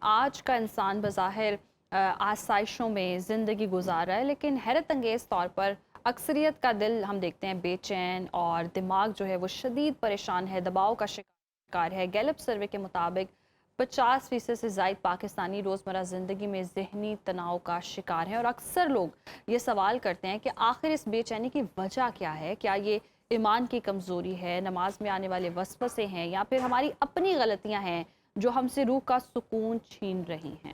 آج کا انسان بظاہر آسائشوں میں زندگی گزار رہا ہے، لیکن حیرت انگیز طور پر اکثریت کا دل ہم دیکھتے ہیں بے چین، اور دماغ جو ہے وہ شدید پریشان ہے، دباؤ کا شکار ہے۔ گیلپ سروے کے مطابق 50% سے زائد پاکستانی روزمرہ زندگی میں ذہنی تناؤ کا شکار ہیں، اور اکثر لوگ یہ سوال کرتے ہیں کہ آخر اس بے چینی کی وجہ کیا ہے؟ کیا یہ ایمان کی کمزوری ہے، نماز میں آنے والے وسوسے ہیں، یا پھر ہماری اپنی غلطیاں ہیں جو ہم سے روح کا سکون چھین رہی ہیں؟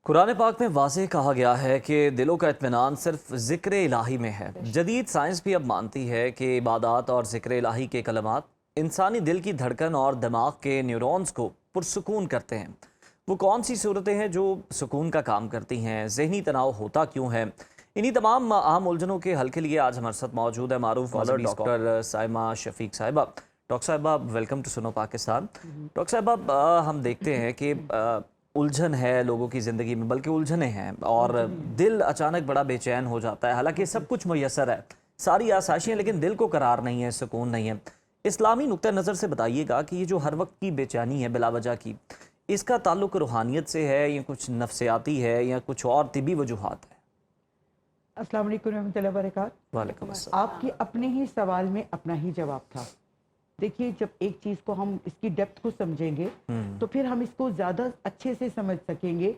قرآن پاک میں واضح کہا گیا ہے کہ دلوں کا اطمینان صرف ذکر الہی میں ہے۔ جدید سائنس بھی اب مانتی ہے کہ عبادات اور ذکر الہی کے کلمات انسانی دل کی دھڑکن اور دماغ کے نیورونز کو پرسکون کرتے ہیں۔ وہ کون سی صورتیں ہیں جو سکون کا کام کرتی ہیں؟ ذہنی تناؤ ہوتا کیوں ہے؟ انہی تمام اہم الجھنوں کے حل کے لیے آج ہمارے ساتھ موجود ہے معروف مذہبی ڈاکٹر سائمہ شفیق صاحبہ۔ ڈاکٹر صاحبہ ویلکم ٹو سنو پاکستان۔ ڈاکٹر صاحبہ ہم دیکھتے ہیں کہ الجھن ہے لوگوں کی زندگی میں، بلکہ الجھنیں ہیں، اور دل اچانک بڑا بے چین ہو جاتا ہے۔ حالانکہ سب کچھ میسر ہے، ساری آسائشیں، لیکن دل کو قرار نہیں ہے، سکون نہیں ہے۔ اسلامی نقطہ نظر سے بتائیے گا کہ یہ جو ہر وقت کی بے چینی ہے بلا وجہ کی، اس کا تعلق روحانیت سے ہے یا کچھ نفسیاتی ہے یا کچھ اور طبی وجوہات ہے؟ السلام علیکم ورحمۃ اللہ وبرکاتہ۔ وعلیکم السلام۔ آپ کے اپنے ہی سوال میں اپنا ہی جواب تھا۔ دیکھیے، جب ایک چیز کو ہم اس کی ڈیپتھ کو سمجھیں گے تو پھر ہم اس کو زیادہ اچھے سے سمجھ سکیں گے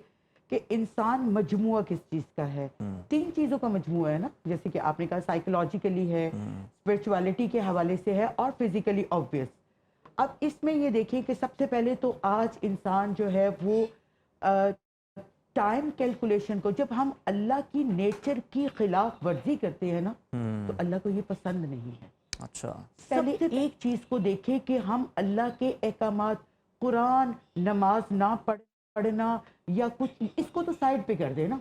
کہ انسان مجموعہ کس چیز کا ہے۔ 3 چیزوں کا مجموعہ ہے نا، جیسے کہ آپ نے کہا سائیکولوجیکلی ہے، اسپرچولیٹی کے حوالے سے ہے، اور فزیکلی آبویس۔ اب اس میں یہ دیکھیں کہ سب سے پہلے تو آج انسان جو ہے وہ ٹائم کیلکولیشن کو، جب ہم اللہ کی نیچر کی خلاف ورزی کرتے ہیں نا، تو اللہ کو یہ پسند نہیں ہے۔ اچھا، پہلے ایک چیز کو دیکھیں کہ ہم اللہ کے احکامات، قرآن، نماز نہ پڑھنا یا کچھ، اس کو تو سائڈ پہ کر دیں نا۔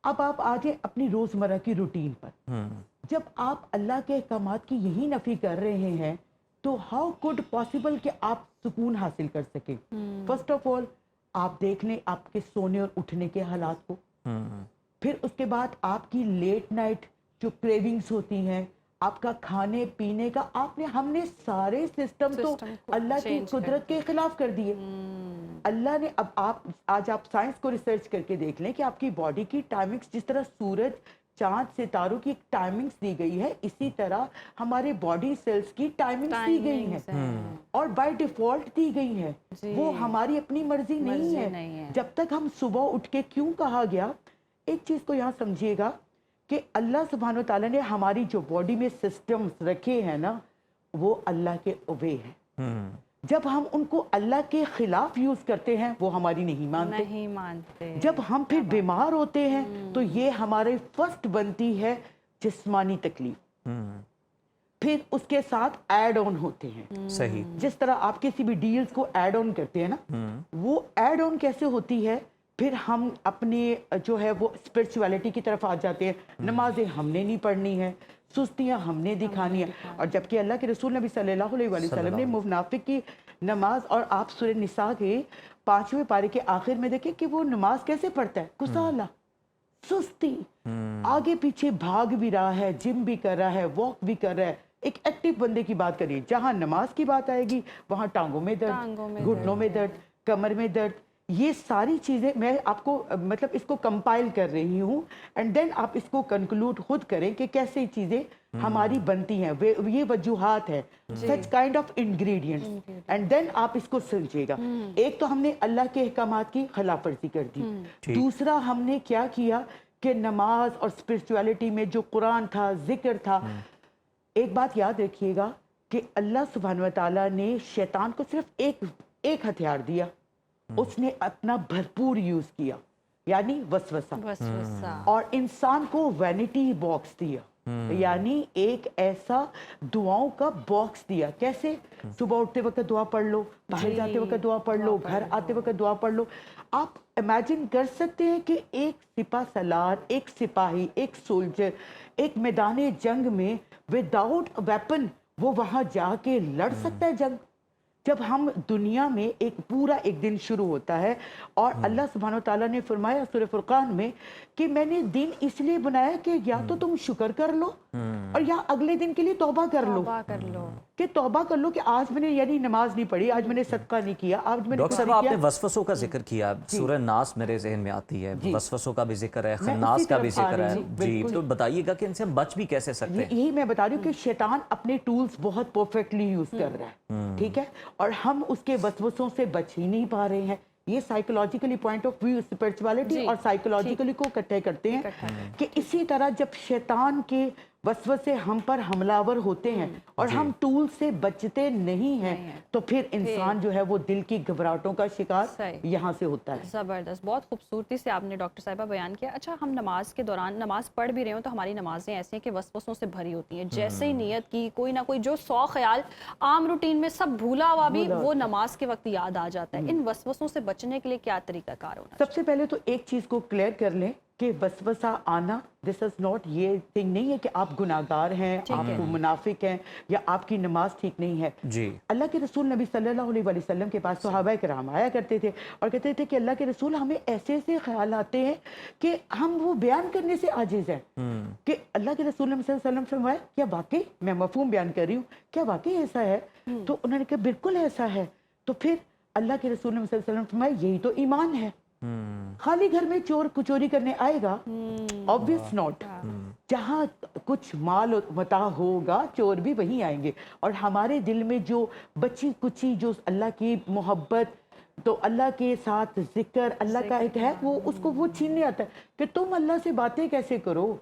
اب آپ آ جائیں اپنی روزمرہ کی روٹین پر۔ جب آپ اللہ کے احکامات کی یہی نفی کر رہے ہیں تو ہاؤ کوڈ پاسبل کہ آپ سکون حاصل کر سکیں؟ فرسٹ آف آل آپ دیکھ لیں آپ کے سونے اور اٹھنے کے حالات کو، پھر اس کے بعد آپ کی لیٹ نائٹ جو کریونگز ہوتی ہیں، آپ کا کھانے پینے کا، ہم نے سارے سسٹم تو اللہ کی قدرت کے خلاف کر دیے۔ اللہ نے، اب آج آپ سائنس کو ریسرچ کر کے دیکھ لیں کہ آپ کی باڈی کی ٹائمنگز، جس طرح سورج، چاند، ستاروں کی ٹائمنگز دی گئی ہے، اسی طرح ہمارے باڈی سیلز کی ٹائمنگز دی گئی ہیں، اور بائی ڈیفالٹ دی گئی ہیں۔ وہ ہماری اپنی مرضی نہیں ہے۔ جب تک ہم صبح اٹھ کے، کیوں کہا گیا، ایک چیز کو یہاں سمجھیے گا کہ اللہ سبحانہ وتعالیٰ نے ہماری جو باڈی میں سسٹمز رکھے ہیں نا، وہ اللہ کے اوے ہیں۔ جب ہم ان کو اللہ کے خلاف یوز کرتے ہیں، وہ ہماری نہیں مانتے۔ جب ہم پھر بیمار ہوتے ہیں تو یہ ہمارے فرسٹ بنتی ہے جسمانی تکلیف، پھر اس کے ساتھ ایڈ آن ہوتے ہیں۔ صحیح۔ جس طرح آپ کسی بھی ڈیلز کو ایڈ آن کرتے ہیں نا، وہ ایڈ آن کیسے ہوتی ہے؟ پھر ہم اپنے جو ہے وہ اسپرچولیٹی کی طرف آ جاتے ہیں۔ نمازیں ہم نے نہیں پڑھنی ہے، سستیاں ہم نے دکھانی ہے، اور جبکہ اللہ کے رسول نبی صلی اللہ علیہ وسلم نے منافق کی نماز، اور آپ سورہ نساء کے 5ویں پارے کے آخر میں دیکھیں کہ وہ نماز کیسے پڑھتا ہے، کسالہ، سستی، آگے پیچھے بھاگ بھی رہا ہے، جم بھی کر رہا ہے، واک بھی کر رہا ہے۔ ایک ایکٹیو بندے کی بات کریے، جہاں نماز کی بات آئے گی وہاں ٹانگوں میں درد، گھٹنوں میں درد، کمر میں درد، یہ ساری چیزیں میں آپ کو مطلب اس کو کمپائل کر رہی ہوں، اینڈ دین آپ اس کو کنکلوڈ خود کریں کہ کیسے چیزیں ہماری بنتی ہیں، یہ وجوہات ہیں، such kind of ingredients, and then آپ اس کو سمجھیے گا۔ ایک تو ہم نے اللہ کے احکامات کی خلاف ورزی کر دی، دوسرا ہم نے کیا کیا کہ نماز اور اسپرچولیٹی میں جو قرآن تھا، ذکر تھا۔ ایک بات یاد رکھیے گا کہ اللہ سبحانہ وتعالیٰ نے شیطان کو صرف ایک ہتھیار دیا، اس نے اپنا بھرپور یوز کیا، یعنی وسوسہ، اور انسان کو وینٹی باکس دیا، یعنی ایک ایسا دعاؤں کا باکس دیا۔ کیسے؟ صبح اٹھتے وقت دعا پڑھ لو، باہر جاتے وقت دعا پڑھ لو، گھر آتے وقت دعا پڑھ لو۔ آپ امیجن کر سکتے ہیں کہ ایک سپاہ سالار، ایک سپاہی، ایک سولجر، ایک میدان جنگ میں وداؤٹ ویپن وہ وہاں جا کے لڑ سکتا ہے جنگ؟ جب ہم دنیا میں ایک پورا ایک دن شروع ہوتا ہے اور اللہ سبحانہ و تعالیٰ نے فرمایا سورہ فرقان میں کہ میں نے دن اس لیے بنایا کہ یا تو تم شکر کر لو اور یا اگلے دن کے لیے توبہ کر لو، توبہ کر لو کہ توبہ کر لو کہ آج میں نے یعنی نماز نہیں پڑھی، آج میں نے صدقہ نہیں کیا، آج میں نے ڈاکٹر کچھ صاحب نہیں آپ کیا۔ نے وسوسوں کا ذکر کیا، سورہ ناس میرے ذہن میں آتی ہے، وسوسوں کا بھی ذکر ہے، میں خناس اسی کا بھی طرف آ ذکر رہی ہے، ہوں، جی بالکل۔ تو بتائیے گا کہ ان سے ہم بچ بھی کیسے سکتے ہیں؟ یہی میں بتا رہی ہوں کہ شیطان اپنے ٹولز بہت پرفیکٹلی یوز کر رہا ہے، ٹھیک ہے، اور ہم اس کے وسوسوں سے بچ ہی نہیں پا رہے ہیں۔ یہ سائیکولوجیکلی پوائنٹ آف ویو اسپرچوالٹی اور سائیکولوجیکلی کو اکٹھے کرتے ہیں کہ اسی طرح جب شیطان کے وسوسے ہم پر حملہ آور ہوتے ہیں اور ہم ٹول سے بچتے نہیں ہیں تو پھر انسان جو ہے وہ دل کی گھبراہٹوں کا شکار یہاں سے ہوتا ہے۔ زبردست، بہت خوبصورتی سے آپ نے ڈاکٹر صاحبہ بیان کیا۔ اچھا، ہم نماز کے دوران نماز پڑھ بھی رہے ہوں تو ہماری نمازیں ایسی ہیں کہ وسوسوں سے بھری ہوتی ہیں، جیسے ہی نیت کی کوئی نہ کوئی جو 100 خیال عام روٹین میں سب بھولا ہوا بھی وہ نماز کے وقت یاد آ جاتا ہے۔ ان وسوسوں سے بچنے کے لیے کیا طریقہ کار ہونا؟ سب سے پہلے تو ایک چیز کو کلیئر کر لیں کہ وسوسہ آنا دس از ناٹ، یہ تھنگ نہیں ہے کہ آپ گناہگار ہیں، آپ کو منافق ہیں یا آپ کی نماز ٹھیک نہیں ہے۔ جی، اللہ کے رسول نبی صلی اللہ علیہ وسلم کے پاس صحابہ کرام آیا کرتے تھے اور کہتے تھے کہ اللہ کے رسول ہمیں ایسے ایسے خیال آتے ہیں کہ ہم وہ بیان کرنے سے عاجز ہیں، کہ اللہ کے رسول صلی اللہ علیہ وسلم فرمایا کیا واقعی، میں مفہوم بیان کر رہی ہوں، کیا واقعی ایسا ہے؟ تو انہوں نے کہا بالکل ایسا ہے۔ تو پھر اللہ کے رسول صلی اللہ علیہ وسلم فرمایا یہی تو ایمان ہے۔ خالی گھر میں چور چوری کرنے آئے گا؟ obvious not۔ جہاں کچھ مال و متاع ہوگا چور بھی وہیں آئیں گے، اور ہمارے دل میں جو بچی کچی جو اللہ کی محبت، تو اللہ کے ساتھ ذکر اللہ کا ایک ہے وہ اس کو وہ چھیننے آتا ہے کہ تم اللہ سے باتیں کیسے کرو۔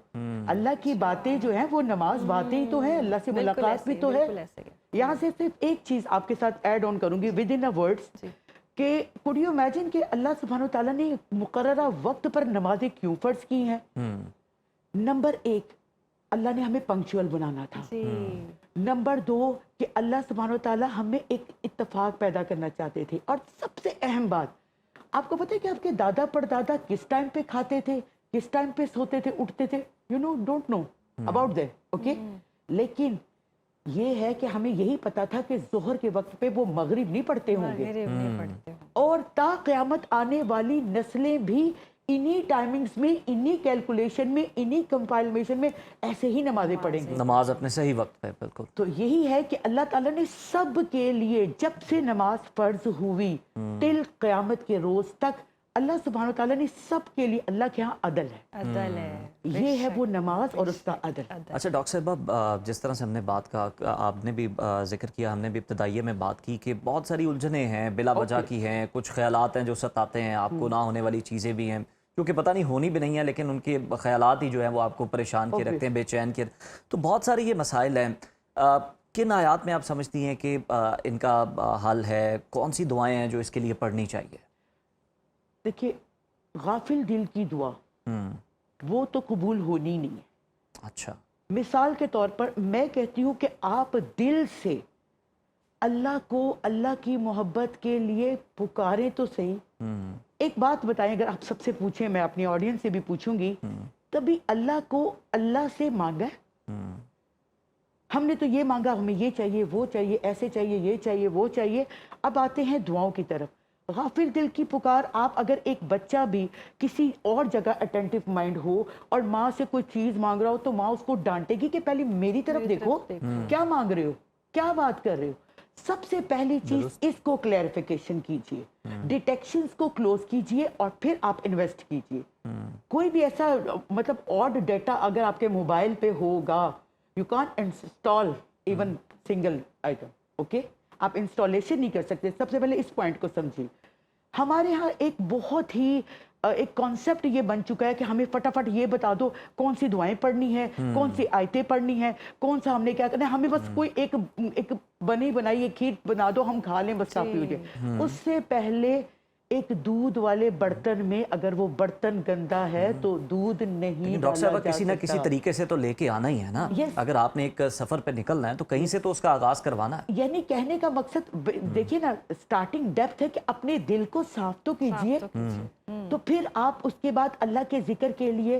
اللہ کی باتیں جو ہیں وہ نماز باتیں ہی تو ہیں، اللہ سے ملاقات بھی تو ہے۔ یہاں سے صرف ایک چیز آپ کے ساتھ ایڈ آن کروں گی ود ان ورڈز کہ could you imagine کہ اللہ سبحانہ و تعالیٰ نے مقررہ وقت پر نمازیں کیوں فرض کی ہیں؟ نمبر ایک، اللہ نے ہمیں پنکچوئل بنانا تھا۔ نمبر دو کہ اللہ سبحانہ و تعالیٰ ہمیں ایک اتفاق پیدا کرنا چاہتے تھے، اور سب سے اہم بات آپ کو پتہ ہے کہ آپ کے دادا پردادا کس ٹائم پہ کھاتے تھے، کس ٹائم پہ سوتے تھے، اٹھتے تھے، don't know about that, okay? لیکن یہ ہے کہ ہمیں یہی پتا تھا کہ ظہر کے وقت پہ وہ مغرب نہیں پڑھتے ہوں گے، اور تا قیامت آنے والی نسلیں بھی انہی ٹائمنگز میں، انہی کیلکولیشن میں، انہی کمپائلیشن میں ایسے ہی نمازیں پڑھیں گے، نماز اپنے صحیح وقت پہ، بالکل۔ تو یہی ہے کہ اللہ تعالیٰ نے سب کے لیے جب سے نماز فرض ہوئی ٹل قیامت کے روز تک اللہ سبحانہ وتعالیٰ نے سب کے لیے، اللہ کے ہاں عدل ہے، عدل ہے، یہ ہے وہ نماز اور اس کا عدل۔ اچھا ڈاکٹر صاحبہ، جس طرح سے ہم نے بات کا، آپ نے بھی ذکر کیا، ہم نے بھی ابتدائیے میں بات کی کہ بہت ساری الجھنیں ہیں بلا وجہ کی ہیں، کچھ خیالات ہیں جو ستاتے ہیں آپ کو، نہ ہونے والی چیزیں بھی ہیں کیونکہ پتہ نہیں ہونی بھی نہیں ہیں، لیکن ان کے خیالات ہی جو ہیں وہ آپ کو پریشان کیے رکھتے ہیں، بے چین کیے، تو بہت سارے یہ مسائل ہیں۔ کن آیات میں آپ سمجھتی ہیں کہ ان کا حل ہے؟ کون سی دعائیں ہیں جو اس کے لیے پڑھنی چاہیے؟ دیکھیے، غافل دل کی دعا وہ تو قبول ہونی نہیں ہے۔ اچھا، مثال کے طور پر میں کہتی ہوں کہ آپ دل سے اللہ کو، اللہ کی محبت کے لیے پکاریں تو صحیح۔ ایک بات بتائیں، اگر آپ سب سے پوچھیں، میں اپنی آڈینس سے بھی پوچھوں گی، کبھی اللہ کو اللہ سے مانگا ہے؟ ہم نے تو یہ مانگا ہمیں یہ چاہیے، وہ چاہیے، ایسے چاہیے، یہ چاہیے، وہ چاہیے۔ اب آتے ہیں دعاؤں کی طرف۔ غافل دل کی پکار، آپ اگر ایک بچہ بھی کسی اور جگہ اٹینٹیو مائنڈ ہو اور ماں سے کوئی چیز مانگ رہا ہو تو ماں اس کو ڈانٹے گی کہ پہلے میری طرف دیکھو، کیا مانگ رہے ہو، کیا بات کر رہے ہو۔ سب سے پہلی چیز اس کو کلیریفیکیشن کیجئے، ڈیٹیکشنز کو کلوز کیجئے، اور پھر آپ انویسٹ کیجئے۔ کوئی بھی ایسا مطلب آڈ ڈیٹا اگر آپ کے موبائل پہ ہوگا، you can't install even single item, okay? آپ انسٹالیشن نہیں کر سکتے۔ سب سے پہلے اس پوائنٹ کو سمجھیے۔ ہمارے ہاں ایک بہت ہی ایک کانسیپٹ یہ بن چکا ہے کہ ہمیں فٹافٹ یہ بتا دو کون سی دعائیں پڑھنی ہیں، کون سی آیتیں پڑھنی ہیں، کون سا ہم نے کیا کرنا ہے، ہمیں بس کوئی ایک بنی بنائی ایک کھیر بنا دو، ہم کھا لیں، بس کافی ہو جائے۔ اس سے پہلے ایک دودھ والے برتن میں اگر وہ برتن گندا ہے تو دودھ نہیں ڈاکٹر صاحبہ، ڈالا جا کسی نہ کسی سکتا۔ طریقے سے تو لے کے آنا ہی ہے نا۔ اگر آپ نے ایک سفر پہ نکلنا ہے تو کہیں سے تو اس کا آغاز کروانا ہے۔ یعنی کہنے کا مقصد دیکھیے نا، سٹارٹنگ ڈیپتھ ہے کہ اپنے دل کو صاف تو کیجئے، تو پھر آپ اس کے بعد اللہ کے ذکر کے لیے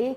1